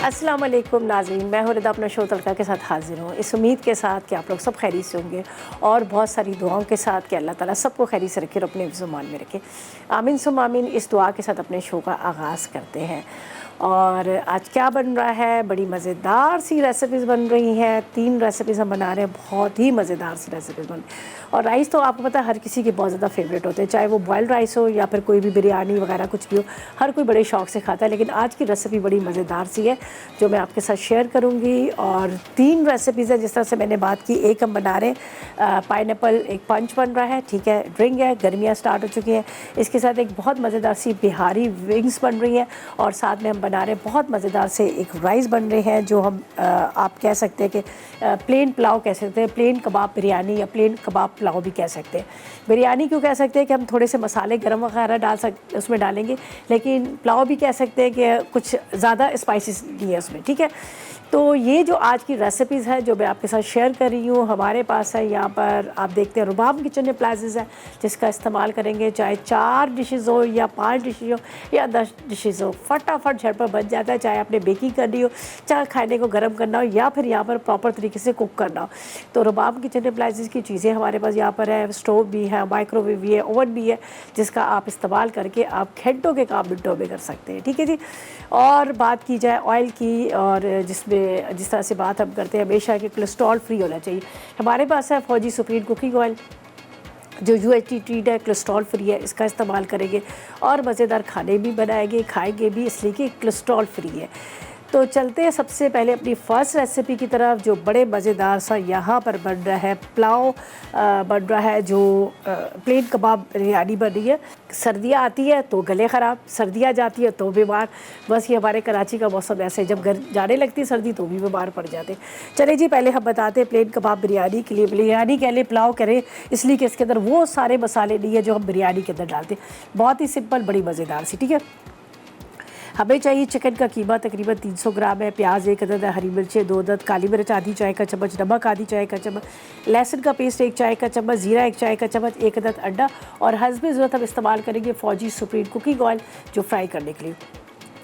अस्सलाम वालेकुम नाज़रीन, मैं हूँ रिदा अपना शो तड़का के साथ हाज़िर हूँ। इस उम्मीद के साथ कि आप लोग सब खैरियत से होंगे और बहुत सारी दुआओं के साथ कि अल्लाह ताला सबको खैरियत से रखे और अपने हिफ्ज़-ओ-मान में रखे। आमीन सुम्मा आमीन। इस दुआ के साथ अपने शो का आगाज़ करते हैं। और आज क्या बन रहा है, बड़ी मज़ेदार सी रेसिपीज़ बन रही हैं। 3 रेसिपीज़ हम बना रहे हैं, बहुत ही मज़ेदार सी रेसिपीज़ बन। और राइस तो आपको पता है हर किसी के बहुत ज़्यादा फेवरेट होते हैं, चाहे वो बॉयल्ड राइस हो या फिर कोई भी बिरयानी वगैरह कुछ भी हो, हर कोई बड़े शौक़ से खाता है। लेकिन आज की रेसिपी बड़ी मज़ेदार सी है जो मैं आपके साथ शेयर करूँगी। और 3 रेसिपीज़ है, जिस तरह से मैंने बात की। एक हम बना रहे हैं पाइनएप्पल एक पंच बन रहा है, ठीक है। ड्रिंक है, गर्मियाँ स्टार्ट हो चुकी हैं। इसके साथ एक बहुत मज़ेदार सी बिहारी विंग्स बन रही हैं और साथ में हम बना रहे हैं बहुत मज़ेदार से एक राइस बन रहे हैं जो हम आप कह सकते हैं कि प्लेन पुलाव कह सकते हैं, प्लेन कबाब बिरयानी या प्लेन कबाब पुलाव भी कह सकते हैं। बिरयानी क्यों कह सकते हैं कि हम थोड़े से मसाले गरम वगैरह उसमें डालेंगे, लेकिन पुलाव भी कह सकते हैं कि कुछ ज़्यादा स्पाइसेस नहीं है उसमें, ठीक है। तो ये जो आज की रेसिपीज़ है जो मैं आपके साथ शेयर कर रही हूँ, हमारे पास है यहाँ पर आप देखते हैं रुबाब किचन अप्लायंसेस है जिसका इस्तेमाल करेंगे, चाहे 4 डिशेज़ हो या 5 डिशेज़ हो या 10 डिशेज़ हो, फटाफट झटपट बन जाता है। चाहे आपने बेकिंग करनी हो, चाहे खाने को गर्म करना हो या फिर यहाँ पर प्रॉपर तरीके से कुक करना हो। तो रुबाब किचन अप्लायंसेस की चीज़ें हमारे पास यहाँ पर है। स्टोव भी है, माइक्रोवेव भी है, ओवन भी है, जिसका आप इस्तेमाल करके आप घंटों के काम मिनटों में कर सकते हैं, ठीक है जी। और बात की जाए ऑयल की, और जिस तरह से बात हम करते हैं हमेशा कि कोलेस्ट्रॉल फ्री होना चाहिए। हमारे पास है फौजी सुप्रीम कुकिंग ऑयल जो UHT ट्रीट है, कोलेस्ट्रॉल फ्री है, इसका इस्तेमाल करेंगे और मज़ेदार खाने भी बनाएंगे, खाएंगे भी, इसलिए कि कोलेस्ट्रॉल फ्री है। तो चलते हैं सबसे पहले अपनी फ़र्स्ट रेसिपी की तरफ जो बड़े मज़ेदार सा यहाँ पर बन रहा है पुलाव बन रहा है, जो प्लेन कबाब बिरयानी बन रही है। सर्दियाँ आती है तो गले ख़राब, सर्दियाँ जाती है तो बीमार। बस ये हमारे कराची का मौसम ऐसे है, जब घर जाने लगती है सर्दी तो भी बीमार पड़ जाते। चले जी, पहले हम बताते हैं प्लेन कबाब बिरयानी के लिए। बिरयानी कह लें, पुलाव करें, इसलिए कि इसके अंदर वो सारे मसाले नहीं है जो हम बिरयानी के अंदर डालते हैं। बहुत ही सिंपल, बड़ी मज़ेदार सी, ठीक है। हमें चाहिए चिकन का कीमा तकरीबन 300 ग्राम है, प्याज 1 अदद है, हरी मिर्चें 2 अदद, काली मिर्च आधी चाय का चम्मच, नमक आधी चाय का चम्मच, लहसुन का पेस्ट 1 चाय का चम्मच, ज़ीरा 1 चाय का चम्मच, 1 अदद अंडा और हस्बे ज़रूरत हम इस्तेमाल करेंगे फौजी सुप्रीम कुकिंग ऑयल जो फ्राई करने के लिए।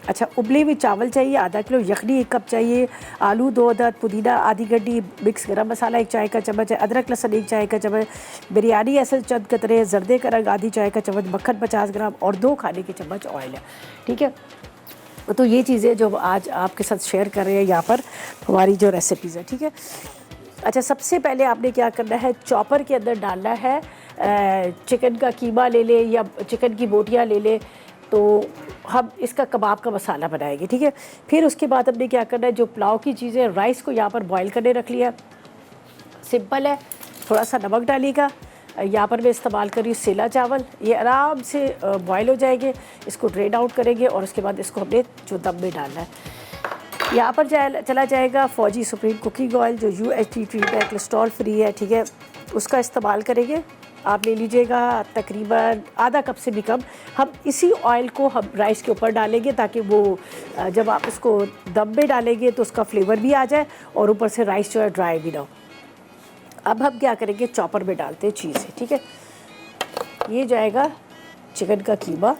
अच्छा, उबले हुए चावल चाहिए आधा किलो, यखनी 1 कप चाहिए, आलू 2 अदद, पुदीना आधी गड्डी, मिक्स गरम मसाला 1 चाय का चम्मच है, अदरक लहसुन 1 चाय का चम्मच, बिरयानी एसेंस चंद कतरे, जर्दे का रंग आधी चाय का चम्मच, मक्खन 50 ग्राम और 2 खाने के चम्मच ऑयल है, ठीक है। तो ये चीज़ें जो आज आपके साथ शेयर कर रहे हैं यहाँ पर हमारी जो रेसिपीज़ है, ठीक है। अच्छा, सबसे पहले आपने क्या करना है, चॉपर के अंदर डालना है चिकन का कीमा ले ले या चिकन की बोटियाँ ले ले, तो हम इसका कबाब का मसाला बनाएंगे, ठीक है। फिर उसके बाद हमने क्या करना है, जो पुलाव की चीज़ें, राइस को यहाँ पर बॉयल करने रख लिया, सिंपल है। थोड़ा सा नमक डालिएगा, यहाँ पर मैं इस्तेमाल कर रही हूँ सेला चावल, ये आराम से बॉयल हो जाएंगे, इसको ड्रेन आउट करेंगे और उसके बाद इसको हमने जो दम में डालना है। यहाँ पर चला जाएगा फौजी सुप्रीम कुकिंग ऑयल जो UHT ट्रीट है, कोलेस्ट्रॉल फ्री है, ठीक है, उसका इस्तेमाल करेंगे। आप ले लीजिएगा तकरीबन आधा कप से भी कम। हम इसी ऑयल को हम राइस के ऊपर डालेंगे ताकि वो जब आप इसको दम में डालेंगे तो उसका फ्लेवर भी आ जाए और ऊपर से राइस जो है ड्राई भी ना हो। अब हम क्या करेंगे, चॉपर में डालते हैं चीज़ें, ठीक है। ये जाएगा चिकन का कीमा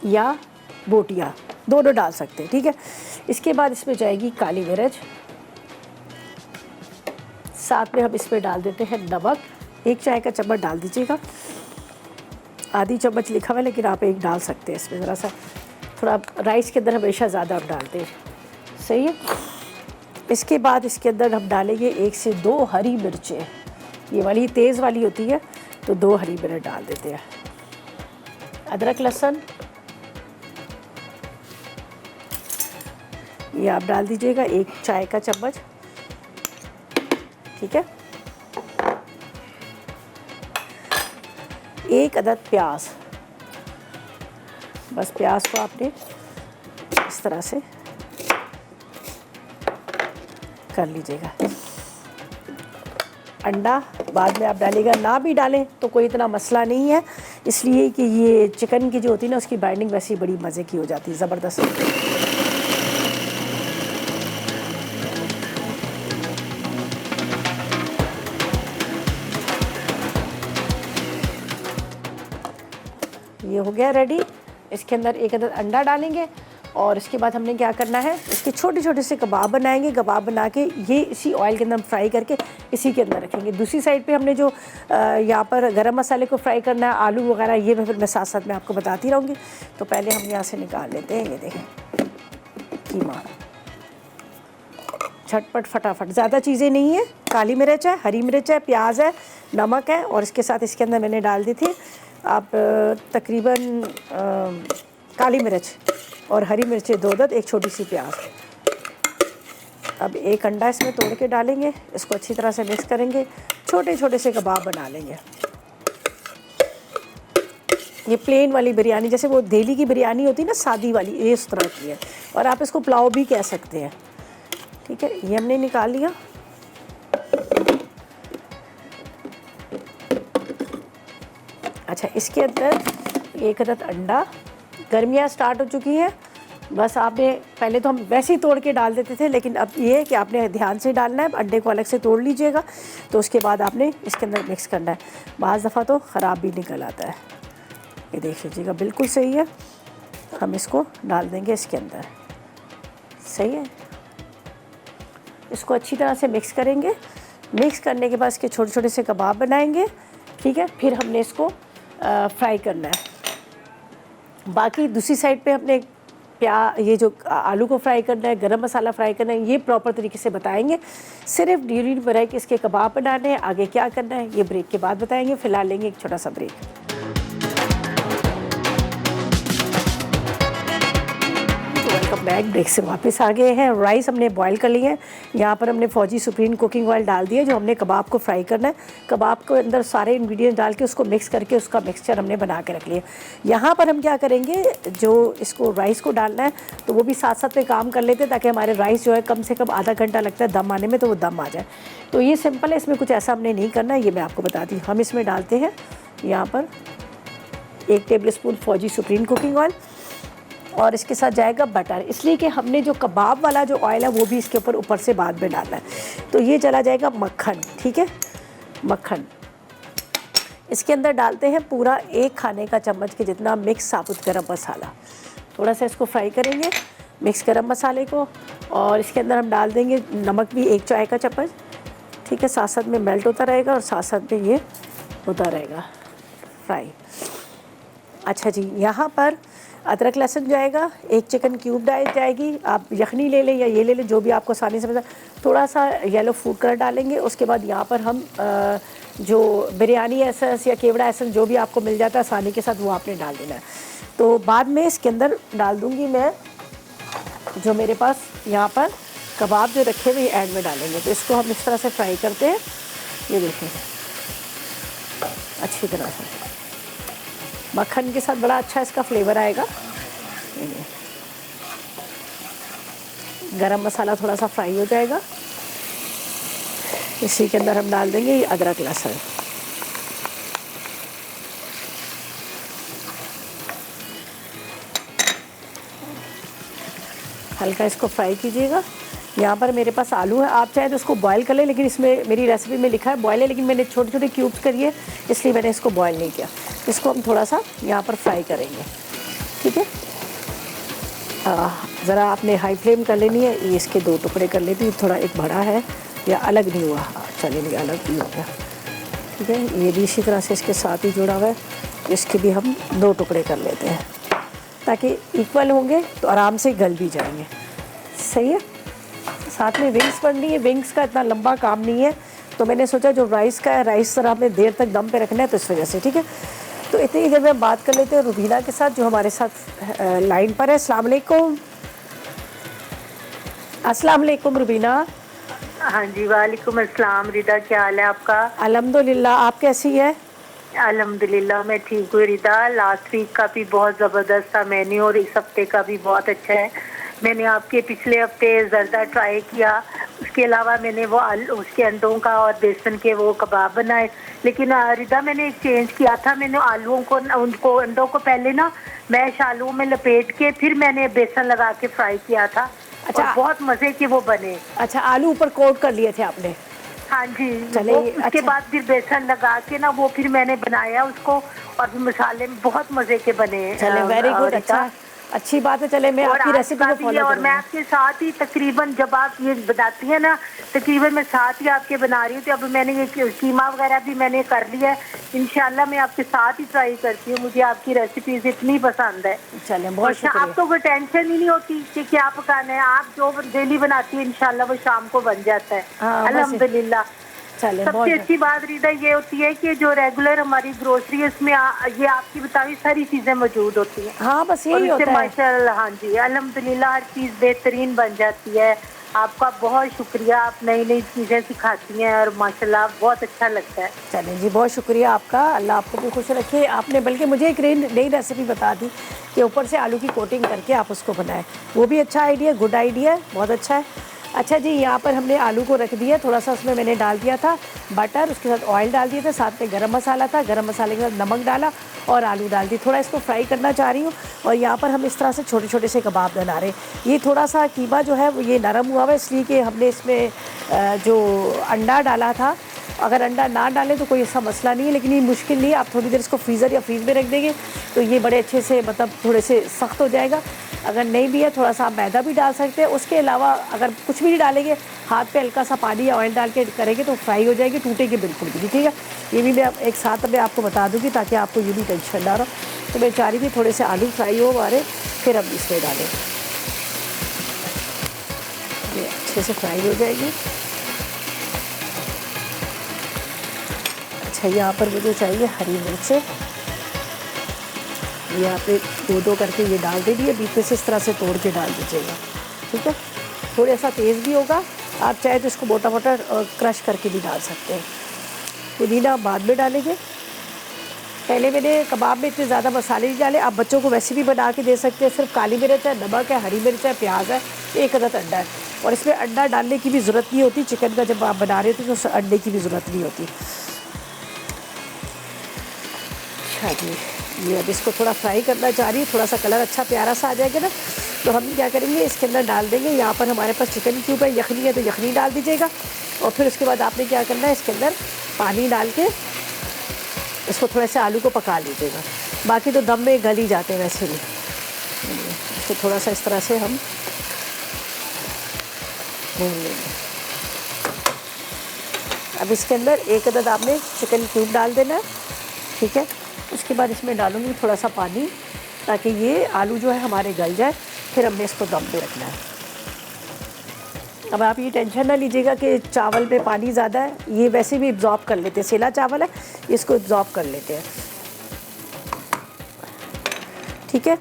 या बोटियाँ, दोनों डाल सकते हैं, ठीक है। इसके बाद इसमें जाएगी काली मिर्च, साथ में हम इसमें डाल देते हैं नमक, 1 चाय का चम्मच डाल दीजिएगा, आधी चम्मच लिखा हुआ है लेकिन आप 1 डाल सकते हैं इसमें, ज़रा सा थोड़ा राइस के अंदर हमेशा ज़्यादा हम डालते हैं, सही है। इसके बाद इसके अंदर हम डालेंगे 1 से 2 हरी मिर्चें, ये वाली तेज़ वाली होती है तो 2 हरी मिर्च डाल देते हैं। अदरक लहसुन ये आप डाल दीजिएगा 1 चाय का चम्मच, ठीक है। 1 अदद प्याज, बस प्याज को आपने इस तरह से कर लीजिएगा। अंडा बाद में आप डालिएगा, ना भी डालें तो कोई इतना मसला नहीं है, इसलिए कि ये चिकन की जो होती है ना उसकी बाइंडिंग वैसे ही बड़ी मज़े की हो जाती है, ज़बरदस्त। ये हो गया रेडी। इसके अंदर 1 अदद अंडा डालेंगे और इसके बाद हमने क्या करना है, इसके छोटे छोटे से कबाब बनाएंगे। कबाब बना के ये इसी ऑयल के अंदर हम फ्राई करके इसी के अंदर रखेंगे। दूसरी साइड पे हमने जो यहाँ पर गरम मसाले को फ्राई करना है, आलू वगैरह, ये मैं साथ साथ में आपको बताती रहूँगी। तो पहले हम यहाँ से निकाल लेते हैं, ये देखें कीमा, झटपट फटाफट, ज़्यादा चीज़ें नहीं है। काली मिर्च है, हरी मिर्च है, प्याज है, नमक है, और इसके साथ इसके अंदर मैंने डाल दी थी आप तकरीबन काली मिर्च और हरी मिर्चें 2 एक छोटी सी प्याज। अब एक अंडा इसमें तोड़ के डालेंगे, इसको अच्छी तरह से मिक्स करेंगे, छोटे छोटे से कबाब बना लेंगे। ये प्लेन वाली बिरयानी, जैसे वो दिल्ली की बिरयानी होती है ना, सादी वाली, ये इस तरह की है, और आप इसको पुलाव भी कह सकते हैं। ठीक है, ये हमने निकाल लिया। अच्छा, इसके अंदर 1 अदद अंडा, गर्मियाँ स्टार्ट हो चुकी हैं, बस आपने पहले तो हम वैसे ही तोड़ के डाल देते थे, लेकिन अब ये है कि आपने ध्यान से डालना है। अंडे को अलग से तोड़ लीजिएगा, तो उसके बाद आपने इसके अंदर मिक्स करना है। बाज़ दफ़ा तो ख़राब भी निकल आता है। ये देख लीजिएगा, बिल्कुल सही है। हम इसको डाल देंगे इसके अंदर, सही है। इसको अच्छी तरह से मिक्स करेंगे। मिक्स करने के बाद इसके छोटे छोटे से कबाब बनाएंगे। ठीक है, फिर हमने इसको फ्राई करना है। बाकी दूसरी साइड पे हमने ये जो आलू को फ्राई करना है, गरम मसाला फ्राई करना है, ये प्रॉपर तरीके से बताएंगे। सिर्फ ड्यूरिंग ब्रेक इसके कबाब बनाने हैं, आगे क्या करना है ये ब्रेक के बाद बताएंगे। फ़िलहाल लेंगे एक छोटा सा ब्रेक। बैक ब्रेक से वापस आ गए हैं। राइस हमने बॉईल कर लिए हैं। यहाँ पर हमने फौजी सुप्रीम कुकिंग ऑयल डाल दिया, जो हमने कबाब को फ्राई करना है। कबाब को अंदर सारे इंग्रेडिएंट डाल के उसको मिक्स करके उसका मिक्सचर हमने बना के रख लिया। यहाँ पर हम क्या करेंगे, जो इसको राइस को डालना है तो वो भी साथ साथ में काम कर लेते हैं, ताकि हमारे राइस जो है कम से कम आधा घंटा लगता है दम आने में, तो वो दम आ जाए। तो ये सिंपल है, इसमें कुछ ऐसा हमने नहीं करना है, ये मैं आपको बताती हूँ। हम इसमें डालते हैं यहाँ पर 1 टेबल स्पून फौजी सुप्रीम कुकिंग ऑयल, और इसके साथ जाएगा बटर, इसलिए कि हमने जो कबाब वाला जो ऑयल है वो भी इसके ऊपर से बाद में डालना है। तो ये चला जाएगा मक्खन। ठीक है, मक्खन इसके अंदर डालते हैं पूरा 1 खाने का चम्मच के जितना मिक्स साबुत गरम मसाला। थोड़ा सा इसको फ्राई करेंगे मिक्स गरम मसाले को, और इसके अंदर हम डाल देंगे नमक भी 1 चाय का चम्मच। ठीक है, साथ साथ में मेल्ट होता रहेगा और साथ साथ में ये होता रहेगा फ्राई। अच्छा जी, यहाँ पर अदरक लहसुन जाएगा, 1 चिकन क्यूब डाल जाएगी। आप यखनी ले लें या ये ले लें, जो भी आपको आसानी से पता। थोड़ा सा येलो फूड कलर डालेंगे। उसके बाद यहाँ पर हम जो बिरयानी एसेंस या केवड़ा एसेंस जो भी आपको मिल जाता है आसानी के साथ, वो आपने डाल देना है। तो बाद में इसके अंदर डाल दूँगी मैं जो मेरे पास यहाँ पर कबाब जो रखे हुए ऐड में डालेंगे। तो इसको हम इस तरह से फ्राई करते हैं, ये देखें अच्छी तरह से। मक्खन के साथ बड़ा अच्छा इसका फ्लेवर आएगा। गरम मसाला थोड़ा सा फ्राई हो जाएगा, इसी के अंदर हम डाल देंगे ये अदरक लहसुन। हल्का इसको फ्राई कीजिएगा। यहाँ पर मेरे पास आलू है, आप चाहे तो इसको बॉयल कर लें, लेकिन इसमें मेरी रेसिपी में लिखा है बॉयल है, लेकिन मैंने छोटे छोटे क्यूब्स करिए, इसलिए मैंने इसको बॉयल नहीं किया। इसको हम थोड़ा सा यहाँ पर फ्राई करेंगे। ठीक है, ज़रा आपने हाई फ्लेम कर लेनी है। ये इसके 2 टुकड़े कर लेती हूँ, थोड़ा एक बड़ा है या अलग नहीं हुआ, चलिए नहीं अलग भी हो गया। ठीक है, ये भी इसी तरह से इसके साथ ही जुड़ा हुआ है, इसके भी हम 2 टुकड़े कर लेते हैं, ताकि इक्वल होंगे तो आराम से गल भी जाएंगे। सही है। साथ में विंग्स बननी है, विंग्स का इतना लंबा काम नहीं है, तो मैंने सोचा जो राइस का है, राइस सर आपने देर तक दम पे रखना है, तो इस वजह से। ठीक है, तो इतनी देर में बात कर लेते हैं रुबीना के साथ, जो हमारे साथ लाइन पर है। अस्सलाम वालेकुम। अस्सलाम वालेकुम रुबीना। हाँ जी, वालेकुम अस्सलाम। रिदा, क्या हाल है आपका? अल्हम्दुलिल्लाह, आप कैसी है? अल्हम्दुलिल्लाह मैं ठीक हूँ रिदा। लास्ट वीक का भी बहुत ज़बरदस्त था मेन्यू, और इस हफ्ते का भी बहुत अच्छा है। मैंने आपके पिछले हफ्ते जर्दा ट्राई किया, उसके अलावा मैंने वो उसके अंडों का और बेसन के वो कबाब बनाए। लेकिन रिदा, मैंने एक चेंज किया था। मैंने आलूओं को, उनको अंडों को पहले ना मैश आलूओं में लपेट के फिर मैंने बेसन लगा के फ्राई किया था। अच्छा, और बहुत मज़े के वो बने। अच्छा, आलू ऊपर कोट कर लिए थे आपने? हाँ जी, चले। उसके अच्छा, बाद फिर बेसन लगा के ना वो फिर मैंने बनाया उसको, और फिर मसाले में बहुत मज़े के बने। चले, वेरी गुड। अच्छा, अच्छी बात है। चले मैं और आपकी आज रेसिपी का को भी फॉलो है, और मैं करूँगी। आपके साथ ही तकरीबन जब आप ये बताती हैं ना, तकरीबन मैं साथ ही आपके बना रही हूँ। तो अब मैंने ये कीमा वगैरह भी मैंने कर लिया है। इंशाल्लाह मैं आपके साथ ही ट्राई करती हूँ। मुझे आपकी रेसिपीज इतनी पसंद है। चलें, और बहुत शुक्रिया। आपको कोई टेंशन ही नहीं होती कि क्या पकाना है। आप जो डेली बनाती है इंशाल्लाह वो शाम को बन जाता है। हाँ बस, अल्हम्दुलिल्लाह। चलें सबसे बहुत। अच्छी बात रीदा ये होती है कि जो रेगुलर हमारी ग्रोसरी है इसमें ये आपकी बताई सारी चीजें मौजूद होती हैं। हाँ बस और यही उससे होता है। माशाल्लाह, हाँ जी, अल्हम्दुलिल्लाह हर चीज़ बेहतरीन बन जाती है। आपका बहुत शुक्रिया, आप नई नई चीज़ें सिखाती हैं और माशाल्लाह बहुत अच्छा लगता है। चलें जी, बहुत शुक्रिया आपका, अल्लाह आपको भी खुश रखे। आपने बल्कि मुझे एक नई रेसिपी बता दी कि ऊपर से आलू की कोटिंग करके आप उसको बनाएं। वो भी अच्छा आइडिया, गुड आइडिया है, बहुत अच्छा है। अच्छा जी, यहाँ पर हमने आलू को रख दिया, थोड़ा सा उसमें मैंने डाल दिया था बटर, उसके साथ ऑयल डाल दिया था, साथ में गरम मसाला था, गरम मसाले के साथ नमक डाला और आलू डाल दी। थोड़ा इसको फ्राई करना चाह रही हूँ। और यहाँ पर हम इस तरह से छोटे छोटे से कबाब बना रहे हैं। ये थोड़ा सा कीमा जो है वो ये नरम हुआ हुआ है, इसलिए कि हमने इसमें जो अंडा डाला था। अगर अंडा ना डालें तो कोई ऐसा मसला नहीं है, लेकिन ये मुश्किल नहीं है। आप थोड़ी देर इसको फ्रीज़र या फ्रीज में रख देंगे तो ये बड़े अच्छे से, मतलब थोड़े से सख्त हो जाएगा। अगर नहीं भी है थोड़ा सा आप मैदा भी डाल सकते हैं। उसके अलावा अगर कुछ भी नहीं डालेंगे, हाथ पे हल्का सा पानी या ऑयल डाल के करेंगे तो फ्राई हो जाएगी, टूटेगी बिल्कुल भी नहीं। ठीक है, ये भी मैं एक साथ मैं आपको बता दूँगी ताकि आपको ये भी टेंशन ना रहो। तो मैं चाह रही थी थोड़े से आलू फ्राई हो हमारे, फिर हम इसमें डालें, ये अच्छे से फ्राई हो जाएगी। अच्छा, यहाँ पर मुझे चाहिए हरी मिर्चें, ये यहाँ पे दो दो करके ये डाल दे दिए, बीच में से इस तरह से तोड़ के डाल दीजिएगा। ठीक है, थोड़ा सा तेज़ भी होगा, आप चाहे तो इसको मोटा मोटा क्रश करके भी डाल सकते हैं। पुदीना बाद में डालेंगे। पहले मैंने कबाब में इतने ज़्यादा मसाले नहीं डाले। आप बच्चों को वैसे भी बना के दे सकते हैं। सिर्फ काली मिर्च है, नमक है, हरी मिर्च है, प्याज है, एक अदद अंडा है। और इसमें अंडा डालने की भी ज़रूरत नहीं होती। चिकन का जब आप बना रहे हो तो अंडे की भी ज़रूरत नहीं होती। अच्छा जी, ये अब इसको थोड़ा फ्राई करना चाह रही है, थोड़ा सा कलर अच्छा प्यारा सा आ जाएगा ना, तो हम क्या करेंगे इसके अंदर डाल देंगे। यहाँ पर हमारे पास चिकन क्यूब है, यखनी है तो यखनी डाल दीजिएगा। और फिर उसके बाद आपने क्या करना है, इसके अंदर पानी डाल के इसको थोड़ा सा आलू को पका लीजिएगा। बाकी तो दम में गल ही जाते हैं वैसे भी। इसको थोड़ा सा इस तरह से हम भून लेंगे। अब इसके अंदर एक अदद आपने चिकन क्यूब डाल देना है। ठीक है, उसके बाद इसमें डालूंगी थोड़ा सा पानी ताकि ये आलू जो है हमारे गल जाए। फिर हमने इसको दम पे रखना है। अब आप ये टेंशन ना लीजिएगा कि चावल में पानी ज़्यादा है, ये वैसे भी एब्जॉर्ब कर लेते हैं। सेला चावल है, इसको एब्जॉर्ब कर लेते हैं। ठीक है,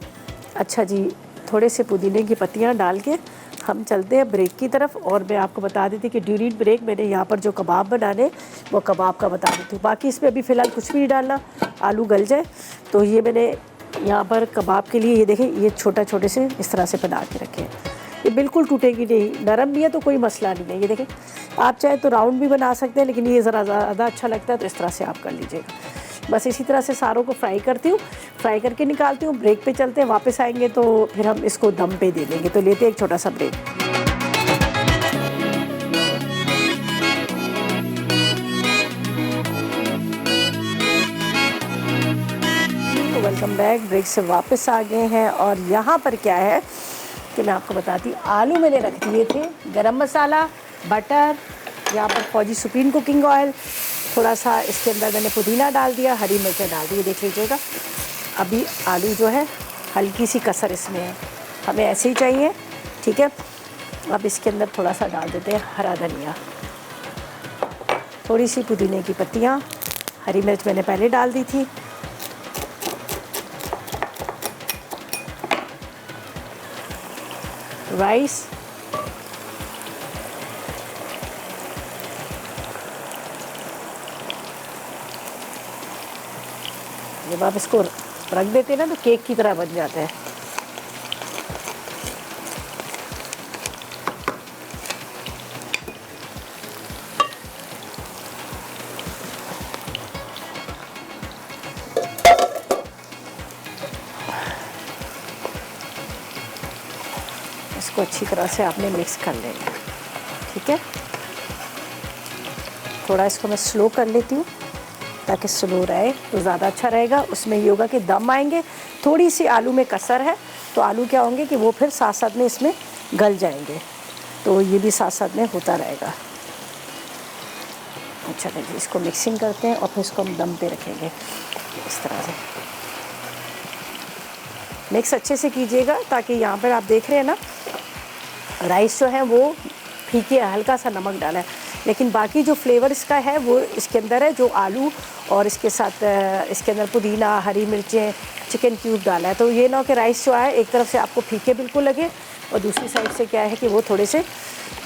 अच्छा जी, थोड़े से पुदीने की पत्तियाँ डाल के हम चलते हैं ब्रेक की तरफ। और मैं आपको बता देती कि ड्यूरिंग ब्रेक मैंने यहाँ पर जो कबाब बनाने वो कबाब का बता देती हूँ। बाकी इसमें अभी फ़िलहाल कुछ भी नहीं डालना, आलू गल जाए। तो ये मैंने यहाँ पर कबाब के लिए ये देखें, ये छोटे से इस तरह से बना के रखे हैं। ये बिल्कुल टूटेगी नहीं, नरम भी है तो कोई मसला नहीं है। ये देखें, आप चाहे तो राउंड भी बना सकते हैं, लेकिन ये ज़रा ज़्यादा अच्छा लगता है तो इस तरह से आप कर लीजिएगा। बस इसी तरह से सारों को फ्राई करती हूँ, फ्राई करके निकालती हूँ। ब्रेक पे चलते हैं, वापस आएंगे तो फिर हम इसको दम पे दे देंगे। तो लेते हैं एक छोटा सा ब्रेक। तो वेलकम बैक, ब्रेक से वापस आ गए हैं। और यहाँ पर क्या है कि मैं आपको बताती हूँ, आलू मैंने रख दिए थे, गरम मसाला, बटर, यहाँ पर फौजी सुप्रीम कुकिंग ऑयल, थोड़ा सा इसके अंदर मैंने पुदीना डाल दिया, हरी मिर्चें डाल दी, देख लीजिएगा। अभी आलू जो है हल्की सी कसर इसमें है, हमें ऐसे ही चाहिए। ठीक है, अब इसके अंदर थोड़ा सा डाल देते हैं हरा धनिया, थोड़ी सी पुदीने की पत्तियाँ, हरी मिर्च मैंने पहले डाल दी थी। राइस, जब आप इसको रख देते हैं ना तो केक की तरह बन जाता है। इसको अच्छी तरह से आपने मिक्स कर लेना। ठीक है, थोड़ा इसको मैं स्लो कर लेती हूँ ताकि स्लो रहे तो ज़्यादा अच्छा रहेगा। उसमें ये होगा कि दम आएंगे, थोड़ी सी आलू में कसर है तो आलू क्या होंगे कि वो फिर साथ साथ में इसमें गल जाएंगे, तो ये भी साथ साथ में होता रहेगा। अच्छा जी, इसको मिक्सिंग करते हैं और फिर इसको हम दम पे रखेंगे। इस तरह से मिक्स अच्छे से कीजिएगा, ताकि यहाँ पर आप देख रहे हैं ना राइस जो है वो फीके, हल्का सा नमक डाला है, लेकिन बाकी जो फ्लेवर इसका है वो इसके अंदर है, जो आलू और इसके साथ इसके अंदर पुदीना, हरी मिर्चें, चिकन क्यूब डाला है। तो ये ना हो कि राइस जो है एक तरफ से आपको फीके बिल्कुल लगे और दूसरी साइड से क्या है कि वो थोड़े से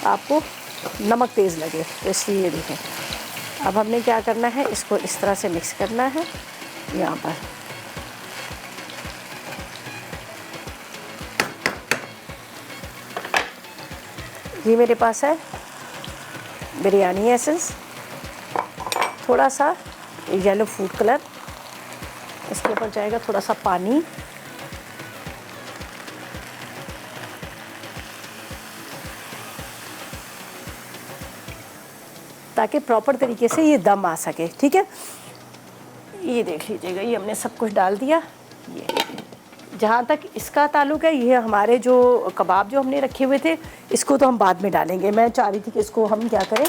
आपको नमक तेज़ लगे, तो इसलिए ये देखें। अब हमने क्या करना है, इसको इस तरह से मिक्स करना है। यहाँ पर ये मेरे पास है बिरयानी एसेंस, थोड़ा सा येलो फूड कलर, इसके ऊपर जाएगा थोड़ा सा पानी, ताकि प्रॉपर तरीके से ये दम आ सके। ठीक है, ये देख लीजिएगा, ये हमने सब कुछ डाल दिया। ये जहाँ तक इसका ताल्लुक़ है, ये हमारे जो कबाब जो हमने रखे हुए थे, इसको तो हम बाद में डालेंगे। मैं चाह रही थी कि इसको हम क्या करें,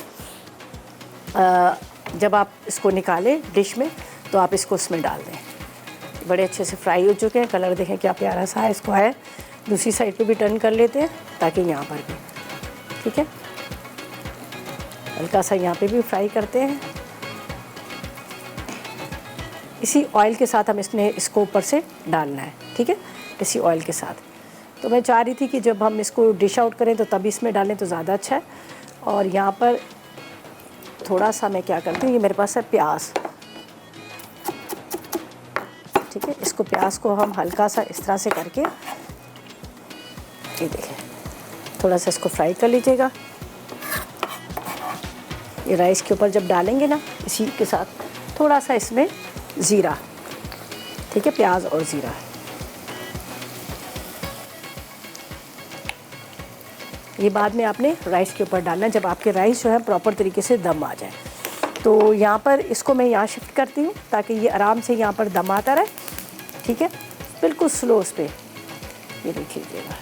जब आप इसको निकालें डिश में तो आप इसको उसमें डाल दें। बड़े अच्छे से फ्राई हो चुके हैं, कलर देखें क्या प्यारा सा है, इसको है दूसरी साइड पे भी टर्न कर लेते हैं ताकि यहाँ पर भी, ठीक है, हल्का सा यहाँ पे भी फ्राई करते हैं। इसी ऑयल के साथ हम इसको ऊपर से डालना है, ठीक है, इसी ऑयल के साथ। तो मैं चाह रही थी कि जब हम इसको डिश आउट करें तो तभी इसमें डालें तो ज़्यादा अच्छा है। और यहाँ पर थोड़ा सा मैं क्या करती हूँ, ये मेरे पास है प्याज, ठीक है, इसको प्याज को हम हल्का सा इस तरह से करके, ये देखें, थोड़ा सा इसको फ्राई कर लीजिएगा। ये राइस के ऊपर जब डालेंगे ना, इसी के साथ थोड़ा सा इसमें ज़ीरा, ठीक है, प्याज और ज़ीरा, ये बाद में आपने राइस के ऊपर डालना है जब आपके राइस जो है प्रॉपर तरीके से दम आ जाए। तो यहाँ पर इसको मैं यहाँ शिफ्ट करती हूँ ताकि ये आराम से यहाँ पर दम आता रहे, ठीक है, बिल्कुल स्लो उस पर, ये देख लीजिएगा,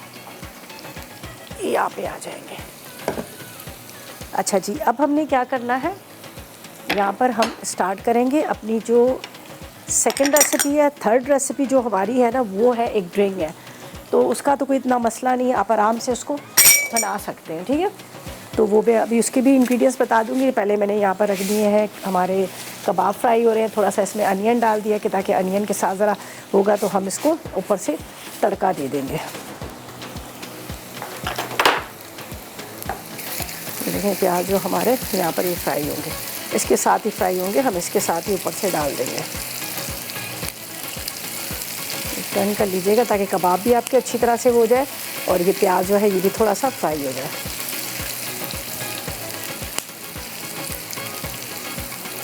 ये यहाँ पे आ जाएंगे। अच्छा जी, अब हमने क्या करना है, यहाँ पर हम स्टार्ट करेंगे अपनी जो सेकंड रेसिपी है। थर्ड रेसिपी जो हमारी है ना, वो है एक ड्रिंक है, तो उसका तो कोई इतना मसला नहीं है, आप आराम से उसको बना सकते हैं, ठीक है। तो वो भी अभी उसके भी इंग्रेडिएंट्स बता दूंगी। पहले मैंने यहाँ पर रख दिए हैं, हमारे कबाब फ्राई हो रहे हैं, थोड़ा सा इसमें अनियन डाल दिया कि ताकि अनियन के साथ ज़रा होगा तो हम इसको ऊपर से तड़का दे देंगे। देखें प्याज जो हमारे यहाँ पर ये फ्राई होंगे, इसके साथ ही फ्राई होंगे, हम इसके साथ ही ऊपर से डाल देंगे। टर्न कर लीजिएगा ताकि कबाब भी आपके अच्छी तरह से हो जाए और ये प्याज जो है ये भी थोड़ा सा फ्राई हो जाए।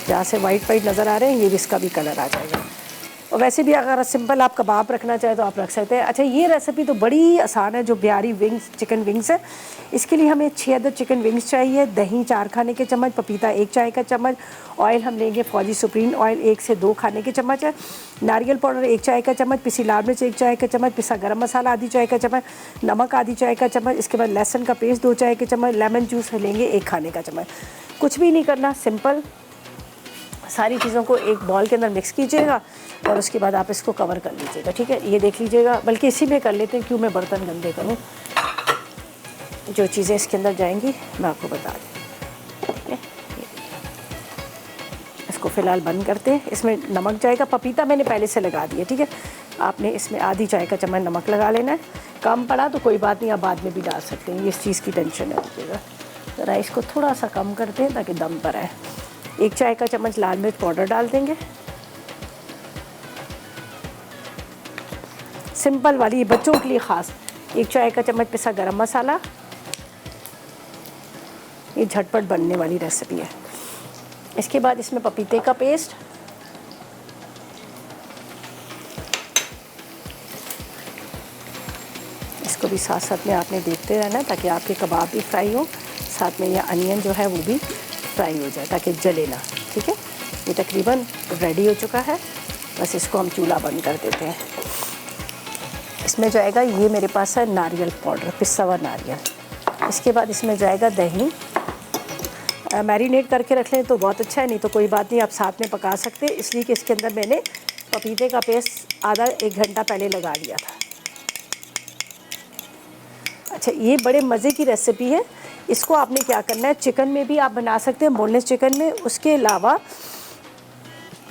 जहाँ से वाइट नज़र आ रहे हैं, ये भी इसका भी कलर आ जाएगा। और वैसे भी अगर सिंपल आप कबाब रखना चाहें तो आप रख सकते हैं। अच्छा, ये रेसिपी तो बड़ी आसान है, जो बिहारी विंग्स, चिकन विंग्स है, इसके लिए हमें 6 अदद चिकन विंग्स चाहिए, दही 4 खाने के चम्मच, पपीता 1 चाय का चम्मच, ऑयल हम लेंगे फौजी सुप्रीम ऑयल 1 से 2 खाने के चम्मच है, नारियल पाउडर 1 चाय का चम्मच, पिसी लाल मिर्च 1 चाय का चम्मच, पिसा गरम मसाला आधी चाय का चम्मच, नमक आधी चाय का चम्मच, इसके बाद लहसुन का पेस्ट 2 चाय के चम्मच, लेमन जूस लेंगे 1 खाने का चम्मच। कुछ भी नहीं करना, सिंपल सारी चीज़ों को एक बॉल के अंदर मिक्स कीजिएगा और उसके बाद आप इसको कवर कर लीजिएगा, ठीक है। ये देख लीजिएगा, बल्कि इसी में कर लेते हैं, क्यों मैं बर्तन गंदे करूँ। जो चीज़ें इसके अंदर जाएंगी मैं आपको बता दूँ, ठीक है। इसको फ़िलहाल बंद करते हैं। इसमें नमक जाएगा, पपीता मैंने पहले से लगा दिया, ठीक है। आपने इसमें आधी चाय का चम्मच नमक लगा लेना है, कम पड़ा तो कोई बात नहीं, आप बाद में भी डाल सकते हैं, इस चीज़ की टेंशन है रखिएगा। ज़रा इसको थोड़ा सा कम करते हैं ताकि दम पर आए। 1 चाय का चम्मच लाल मिर्च पाउडर डाल देंगे, सिंपल वाली, बच्चों के लिए ख़ास। 1 चाय का चम्मच पिसा गरम मसाला, ये झटपट बनने वाली रेसिपी है। इसके बाद इसमें पपीते का पेस्ट, इसको भी साथ साथ में आपने देखते रहना ताकि आपके कबाब भी फ्राई हो, साथ में यह अनियन जो है वो भी फ्राई हो जाए ताकि जले ना, ठीक है। ये तकरीबन रेडी हो चुका है, बस इसको हम चूल्हा बंद कर देते हैं। इसमें जाएगा ये मेरे पास है नारियल पाउडर, पिसा हुआ नारियल। इसके बाद इसमें जाएगा दही। मैरिनेट करके रख लें तो बहुत अच्छा है, नहीं तो कोई बात नहीं, आप साथ में पका सकते हैं। इसलिए कि इसके अंदर मैंने पपीते का पेस्ट आधा 1 घंटा पहले लगा लिया था। अच्छा, ये बड़े मज़े की रेसिपी है। इसको आपने क्या करना है, चिकन में भी आप बना सकते हैं, बोनलेस चिकन में। उसके अलावा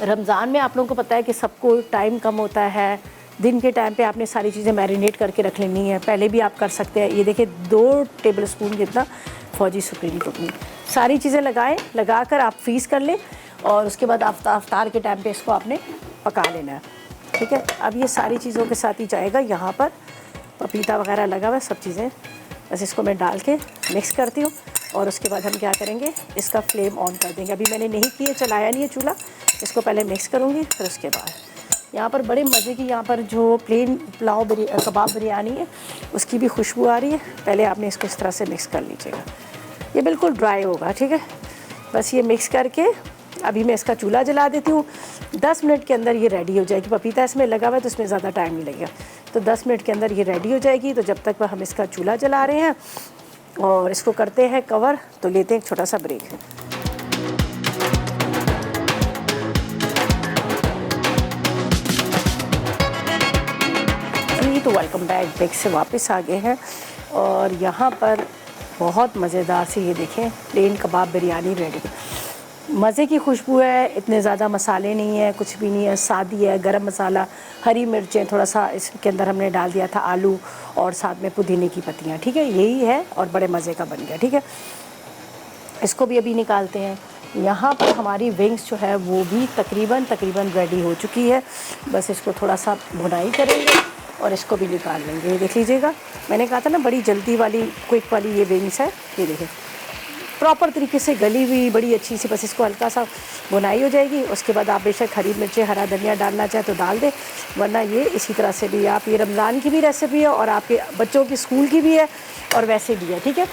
रमज़ान में आप लोगों को पता है कि सबको टाइम कम होता है, दिन के टाइम पे आपने सारी चीज़ें मैरिनेट करके रख लेनी है। पहले भी आप कर सकते हैं। ये देखिए 2 टेबल स्पून जितना फौजी सुप्रीम कुकिंग, सारी चीज़ें लगा कर आप फ्रीज़ कर लें और उसके बाद अफ्तार के टाइम पे इसको आपने पका लेना है। ठीक है, अब ये सारी चीज़ों के साथ ही जाएगा। यहाँ पर पपीता वगैरह लगा हुआ है, सब चीज़ें बस इसको मैं डाल के मिक्स करती हूँ और उसके बाद हम क्या करेंगे, इसका फ्लेम ऑन कर देंगे। अभी मैंने नहीं किया, चलाया नहीं है चूल्हा। इसको पहले मिक्स करूँगी, फिर उसके बाद यहाँ पर बड़े मज़े की यहाँ पर जो प्लेन कबाब बिरयानी है उसकी भी खुशबू आ रही है। पहले आपने इसको इस तरह से मिक्स कर लीजिएगा। ये बिल्कुल ड्राई होगा, ठीक है। बस ये मिक्स करके अभी मैं इसका चूल्हा जला देती हूँ। 10 मिनट के अंदर ये रेडी हो जाएगी। पपीता इसमें लगा हुआ है तो इसमें ज़्यादा टाइम नहीं लगेगा, तो 10 मिनट के अंदर ये रेडी हो जाएगी। तो जब तक हम इसका चूल्हा जला रहे हैं और इसको करते हैं कवर, तो लेते हैं एक छोटा सा ब्रेक। तो वेलकम बैक, ब्रेक से वापस आ गए हैं और यहाँ पर बहुत मज़ेदार सी ये देखें प्लेन कबाब बिरयानी रेडी। मज़े की खुशबू है, इतने ज़्यादा मसाले नहीं है, कुछ भी नहीं है, सादी है। गरम मसाला, हरी मिर्चें, थोड़ा सा इसके अंदर हमने डाल दिया था आलू और साथ में पुदीने की पत्तियाँ। ठीक है, यही है और बड़े मज़े का बन गया। ठीक है, इसको भी अभी निकालते हैं। यहाँ पर हमारी विंग्स जो है वो भी तकरीबन रेडी हो चुकी है। बस इसको थोड़ा सा भुनाई करेंगे और इसको भी निकाल लेंगे। ये देख लीजिएगा, मैंने कहा था ना बड़ी जल्दी वाली, क्विक वाली ये विंग्स है। ये देखें प्रॉपर तरीके से गली हुई, बड़ी अच्छी सी। बस इसको हल्का सा भुनाई हो जाएगी। उसके बाद आप बेशक हरी मिर्चें, हरा धनिया डालना चाहे तो डाल दें, वरना ये इसी तरह से भी आप, ये रमज़ान की भी रेसिपी है और आपके बच्चों की स्कूल की भी है और वैसे भी है। ठीक है,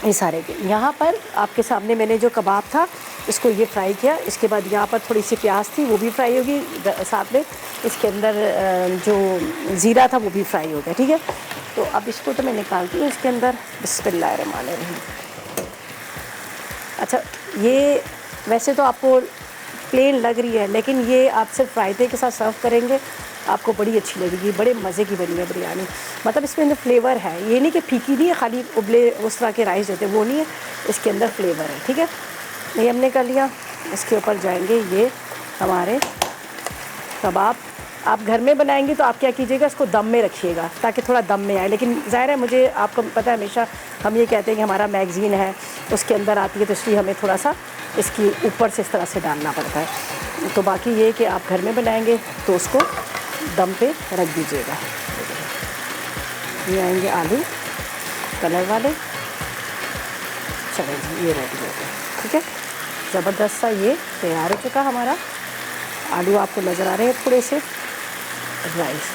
ये सारे के यहाँ पर आपके सामने मैंने जो कबाब था इसको ये फ्राई किया। इसके बाद यहाँ पर थोड़ी सी प्याज थी, वो भी फ्राई होगी साथ में। इसके अंदर जो ज़ीरा था वो भी फ्राई हो गया। ठीक है, तो अब इसको तो मैं निकालती हूँ इसके अंदर। बिस्मिल्लाहिर्रहमानिर्रहीम। अच्छा, ये वैसे तो आपको प्लेन लग रही है, लेकिन ये आप सिर्फ रायते के साथ सर्व करेंगे, आपको बड़ी अच्छी लगेगी। बड़े मज़े की बनी है बिरयानी। मतलब इसमें अंदर फ्लेवर है, ये नहीं कि फीकी नहीं है, खाली उबले उस तरह के राइस होते हैं वो नहीं है, इसके अंदर फ्लेवर है। ठीक है, ये हमने कर लिया। इसके ऊपर जाएंगे ये हमारे कबाब। आप घर में बनाएंगे तो आप क्या कीजिएगा, इसको दम में रखिएगा ताकि थोड़ा दम में आए। लेकिन ज़ाहिर है, मुझे आपको पता है हमेशा हम ये कहते हैं कि हमारा मैगज़ीन है उसके अंदर आती है, तो इसलिए हमें थोड़ा सा इसकी ऊपर से इस तरह से डालना पड़ता है। तो बाकी ये कि आप घर में बनाएंगे तो उसको दम पे रख दीजिएगा। ये आएंगे आलू कलर वाले। चलो जी, ये रेडी हो गया। ठीक है, ज़बरदस्त सा ये तैयार हो चुका हमारा। आलू आपको नज़र आ रहे हैं थोड़े से, राइस।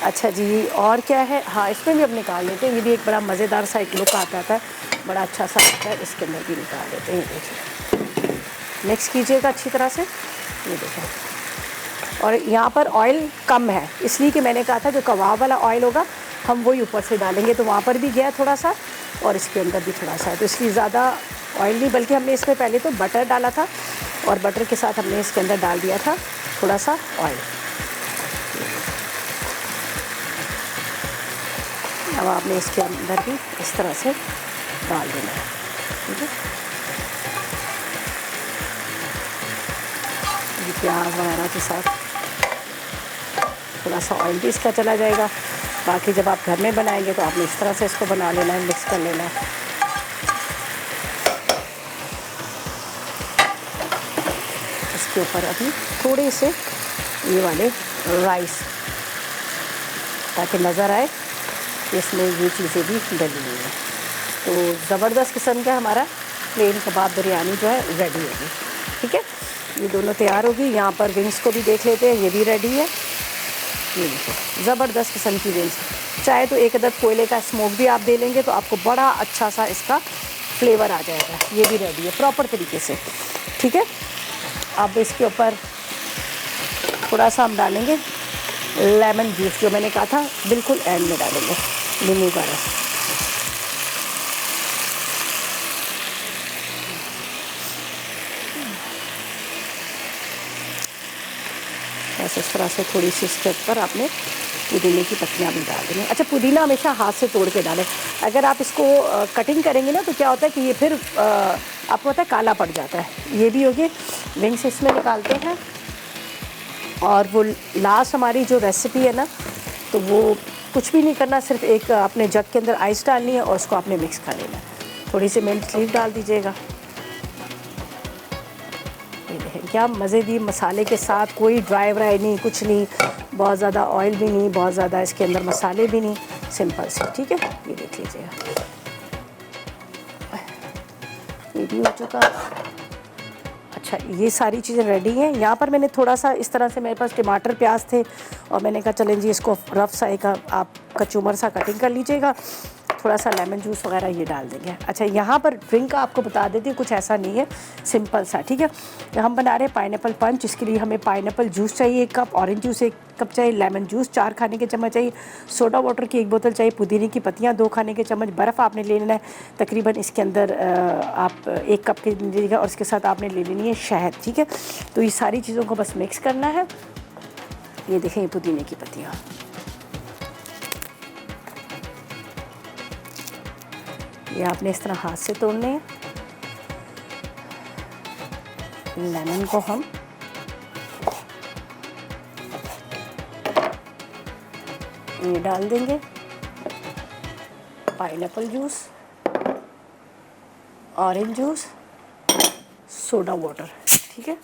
अच्छा जी, और क्या है, हाँ इसमें भी अब निकाल लेते हैं। ये भी एक बड़ा मज़ेदार सा एक लुक आता है, बड़ा अच्छा सा लगता है। इसके अंदर भी निकाल लेते हैं। ये देखिए, मिक्स कीजिएगा अच्छी तरह से। ये देखें, और यहाँ पर ऑयल कम है इसलिए कि मैंने कहा था जो कबाब वाला ऑयल होगा हम वही ऊपर से डालेंगे, तो वहाँ पर भी गया थोड़ा सा और इसके अंदर भी थोड़ा सा है, तो इसलिए ज़्यादा ऑयल नहीं, बल्कि हमने इसमें पहले तो बटर डाला था और बटर के साथ हमने इसके अंदर डाल दिया था थोड़ा सा ऑयल। अब आपने इसके अंदर भी इस तरह से डाल देना है। ठीक है, ये प्याज वगैरह के साथ थोड़ा सा ऑयल भी इसका चला जाएगा। बाकी जब आप घर में बनाएंगे तो आपने इस तरह से इसको बना लेना है, मिक्स कर लेना है। इसके ऊपर अभी थोड़े से ये वाले राइस, ताकि नज़र आए इसमें ये चीज़ें भी डली हुई हैं। तो ज़बरदस्त किस्म का हमारा प्लेन कबाब बिरयानी जो है रेडी होगी। ठीक है, ये दोनों तैयार होगी। यहाँ पर विंग्स को भी देख लेते हैं, ये भी रेडी है। ये देखो ज़बरदस्त किस्म की विंग्स, चाहे तो एक अदद कोयले का स्मोक भी आप दे लेंगे तो आपको बड़ा अच्छा सा इसका फ्लेवर आ जाएगा। ये भी रेडी है प्रॉपर तरीके से। ठीक है, अब इसके ऊपर थोड़ा सा हम डालेंगे लेमन जूस जो मैंने कहा था बिल्कुल एंड में डालेंगे, नींबू का रस। बस इस तरह से थोड़ी सी स्टेप पर आपने पुदीने की पत्तियाँ भी डाल देंगे। अच्छा, पुदीना हमेशा हाथ से तोड़ के डालें। अगर आप इसको कटिंग करेंगे ना तो क्या होता है कि ये फिर आपको पता है काला पड़ जाता है। ये भी हो गए, विंग्स इसमें निकालते हैं। और वो लास्ट हमारी जो रेसिपी है ना, तो वो कुछ भी नहीं करना, सिर्फ एक आपने जग के अंदर आइस डालनी है और उसको आपने मिक्स कर लेना है। थोड़ी सी मिंट लीफ डाल दीजिएगा। ये देखें क्या मज़े दी मसाले के साथ, कोई ड्राई व्राई नहीं, कुछ नहीं, बहुत ज़्यादा ऑयल भी नहीं, बहुत ज़्यादा इसके अंदर मसाले भी नहीं, सिंपल से। ठीक है, ये देख लीजिएगा, ये भी हो चुका। अच्छा, ये सारी चीज़ें रेडी हैं। यहाँ पर मैंने थोड़ा सा इस तरह से, मेरे पास टमाटर प्याज थे और मैंने कहा चलें जी इसको रफ सा एक आप कचूमर सा कटिंग कर लीजिएगा। थोड़ा सा लेमन जूस वगैरह ये डाल देंगे। अच्छा, यहाँ पर ड्रिंक का आपको बता देती हूँ, कुछ ऐसा नहीं है, सिंपल सा। ठीक है, हम बना रहे हैं पाइनएप्पल पंच। इसके लिए हमें पाइनएप्पल जूस चाहिए 1 कप, ऑरेंज जूस 1 कप चाहिए, लेमन जूस 4 खाने के चम्मच चाहिए, सोडा वाटर की 1 बोतल चाहिए, पुदीने की पत्तियाँ 2 खाने के चम्मच, बर्फ़ आपने ले लेना है तकरीबन इसके अंदर आप 1 कप के लीजिएगा, और इसके साथ आपने ले लेनी है शहद। ठीक है, तो ये सारी चीज़ों को बस मिक्स करना है। ये देखें, ये पुदीने की पत्तियाँ, ये आपने इस तरह हाथ से तोड़ने हैं। लेमन को हम ये डाल देंगे, pineapple juice, orange juice, soda water. ठीक है,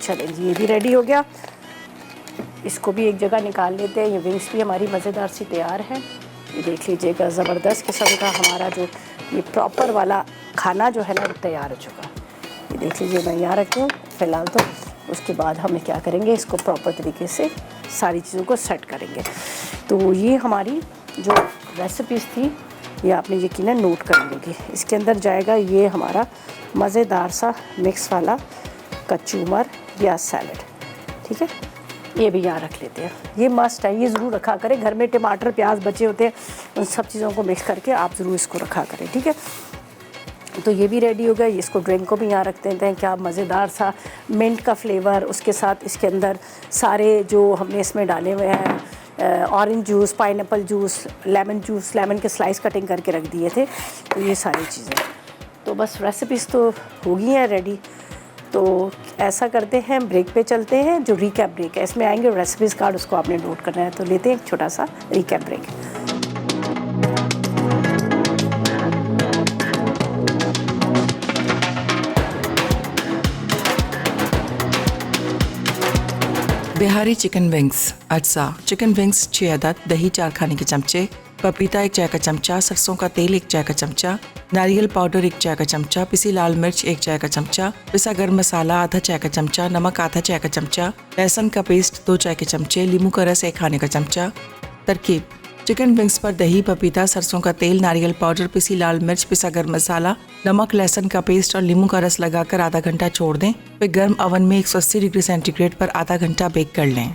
चलें जी, ये भी रेडी हो गया। इसको भी एक जगह निकाल लेते हैं। ये विंग्स भी हमारी मज़ेदार सी तैयार है। ये देख लीजिएगा, ज़बरदस्त किस्म का हमारा जो ये प्रॉपर वाला खाना जो है ना, वो तैयार हो चुका। ये देख लीजिए, मैं यहाँ रखती हूँ फ़िलहाल। तो उसके बाद हमें क्या करेंगे, इसको प्रॉपर तरीके से सारी चीज़ों को सेट करेंगे। तो ये हमारी जो रेसिपीज़ थी, ये आपने यकीनन नोट कर लीजिए। इसके अंदर जाएगा ये हमारा मज़ेदार सा मिक्स वाला कचूमर या सैलड। ठीक है, ये भी यहाँ रख लेते हैं। ये मस्ट है, ये ज़रूर रखा करें। घर में टमाटर प्याज बचे होते हैं, उन सब चीज़ों को मिक्स करके आप ज़रूर इसको रखा करें। ठीक है, तो ये भी रेडी हो गया। इसको ड्रिंक को भी यहाँ रख देते हैं। क्या मज़ेदार सा मिंट का फ्लेवर, उसके साथ इसके अंदर सारे जो हमने इसमें डाले हुए हैं, orange juice, pineapple juice, lemon के स्लाइस कटिंग करके रख दिए थे। तो ये सारी चीज़ें, तो बस रेसिपीज़ तो हो गई हैं रेडी। तो ऐसा करते हैं, ब्रेक पे चलते हैं। जो रिकैप ब्रेक है, इसमें आएंगे रेसिपीज़ कार्ड, उसको आपने नोट करना है। तो लेते हैं एक छोटा सा recap break. Bihari chicken wings अज्जा। चिकन विंग्स 6 अदद, दही 4 खाने के चमचे, पपीता 1 चाय का चमचा, सरसों का तेल 1 चाय का चमचा, नारियल पाउडर 1 चाय का चमचा, पिसी लाल मिर्च 1 चाय का चमचा, पिसा गर्म मसाला आधा चाय का चमचा, नमक आधा चाय का चमचा, लहसुन का पेस्ट 2 चाय के चमचे, नींबू का रस 1 खाने का चमचा। तरकीब: चिकन विंग्स पर दही, पपीता, सरसों का तेल, नारियल पाउडर, पिसी लाल मिर्च, पिसा गर्म मसाला, नमक, लहसुन का पेस्ट और नींबू का रस लगाकर आधा घंटा छोड़ दें। फिर गर्म ओवन में 180 डिग्री सेंटीग्रेड पर आधा घंटा बेक कर लें।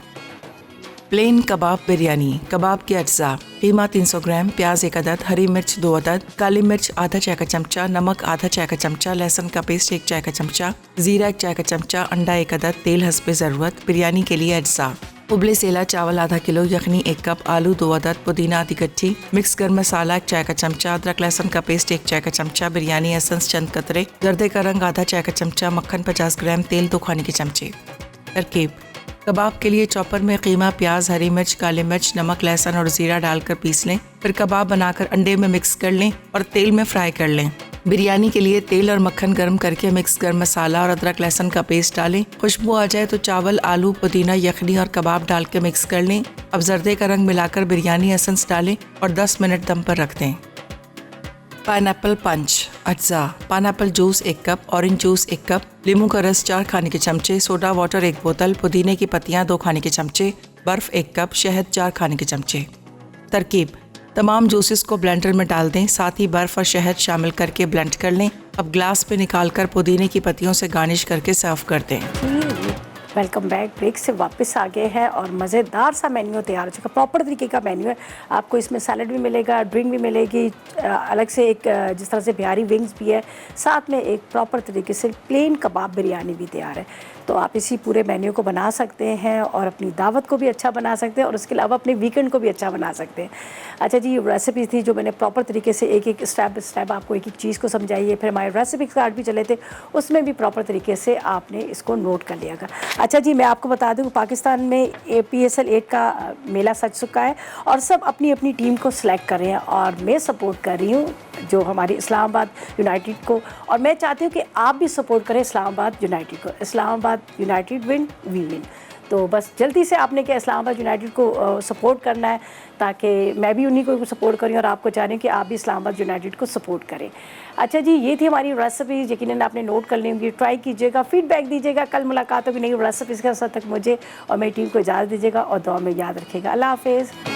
प्लेन कबाब बिरयानी। कबाब के अज्जा: कीमा 300 ग्राम, प्याज 1 अदद, हरी मिर्च 2 अदद, काली मिर्च आधा चाय का चमचा, नमक आधा चाय का चमचा, लहसुन का पेस्ट 1 चाय का चमचा, जीरा 1 चाय का चमचा, अंडा 1 अदद, तेल हस्बे ज़रूरत। बिरयानी के लिए अज्जा: उबले सेला चावल आधा किलो, यखनी 1 कप, आलू 2 अदद, पुदीना आधी गट्ठी, मिक्स गर्म मसाला 1 चाय का चमचा, अदरक लहसुन का पेस्ट 1 चाय का चमचा, बिरयानी एसेंस चंद कतरे, जर्दे का रंग आधा चाय का चमचा, मक्खन 50 ग्राम, तेल 2 खाने के चमचे। तरकीब: कबाब के लिए चॉपर में कीमा, प्याज, हरी मिर्च, काली मिर्च, नमक, लहसुन और जीरा डालकर पीस लें। फिर कबाब बनाकर अंडे में मिक्स कर लें और तेल में फ्राई कर लें। बिरयानी के लिए तेल और मक्खन गर्म करके मिक्स गर्म मसाला और अदरक लहसुन का पेस्ट डालें। खुशबू आ जाए तो चावल, आलू, पुदीना, यखनी और कबाब डाल के मिक्स कर लें। अब जर्दे का रंग मिलाकर बिरयानी एसेंस डालें और 10 मिनट दम पर रख दें। पाइनएप्पल पंच अज्जा: pineapple juice 1 cup, orange juice 1 cup, नींबू का रस 4 खाने के चमचे, सोडा वाटर 1 बोतल, पुदीने की पत्तियां 2 खाने के चमचे, बर्फ़ 1 कप, शहद 4 खाने के चमचे। तरकीब: तमाम जूसेस को ब्लेंडर में डाल दें, साथ ही बर्फ़ और शहद शामिल करके ब्लेंड कर लें। अब ग्लास पे निकालकर पुदीने की पत्तियों से गार्निश करके सर्व कर दें। Welcome back. ब्रेक से वापस आ गए हैं और मज़ेदार सा मेन्यू तैयार हो चुका, प्रॉपर तरीके का मेन्यू है। आपको इसमें सैलड भी मिलेगा, ड्रिंक भी मिलेगी, अलग से एक जिस तरह से बिहारी विंग्स भी है, साथ में एक प्रॉपर तरीके से प्लेन कबाब बिरयानी भी तैयार है। तो आप इसी पूरे मेन्यू को बना सकते हैं और अपनी दावत को भी अच्छा बना सकते हैं और उसके अलावा अपने वीकेंड को भी अच्छा बना सकते हैं। अच्छा जी, रेसिपी थी जो मैंने प्रॉपर तरीके से एक एक स्टेप बाय स्टेप आपको एक एक चीज़ को समझाई है। फिर हमारे रेसिपी कार्ड भी चले थे, उसमें भी प्रॉपर तरीके से आपने इसको नोट कर लिया। अच्छा जी, मैं आपको बता दूं पाकिस्तान में PSL 8 का मेला सज चुका है और सब अपनी अपनी टीम को सिलेक्ट कर रहे हैं और मैं सपोर्ट कर रही हूँ जो हमारी इस्लामाबाद यूनाइटेड को, और मैं चाहती हूँ कि आप भी सपोर्ट करें इस्लामाबाद यूनाइटेड को। Islamabad united win, we win. तो बस जल्दी से आपने क्या इस्लामाबाद यूनाइटेड को सपोर्ट करना है ताकि मैं भी उन्हीं को सपोर्ट करूँ और आपको चाह रही हूँ कि आप भी इस्लामाबाद यूनाइटेड को सपोर्ट करें। अच्छा जी, ये थी हमारी रेसिपीज़, यकीनन आपने नोट कर ली होंगी, ट्राई कीजिएगा, फीडबैक दीजिएगा। कल मुलाकात होगी नई रेसिपीज़ के साथ, तक मुझे और मेरी टीम को इजाज़त दीजिएगा और दुआ में याद रखिएगा। अल्लाह हाफिज़।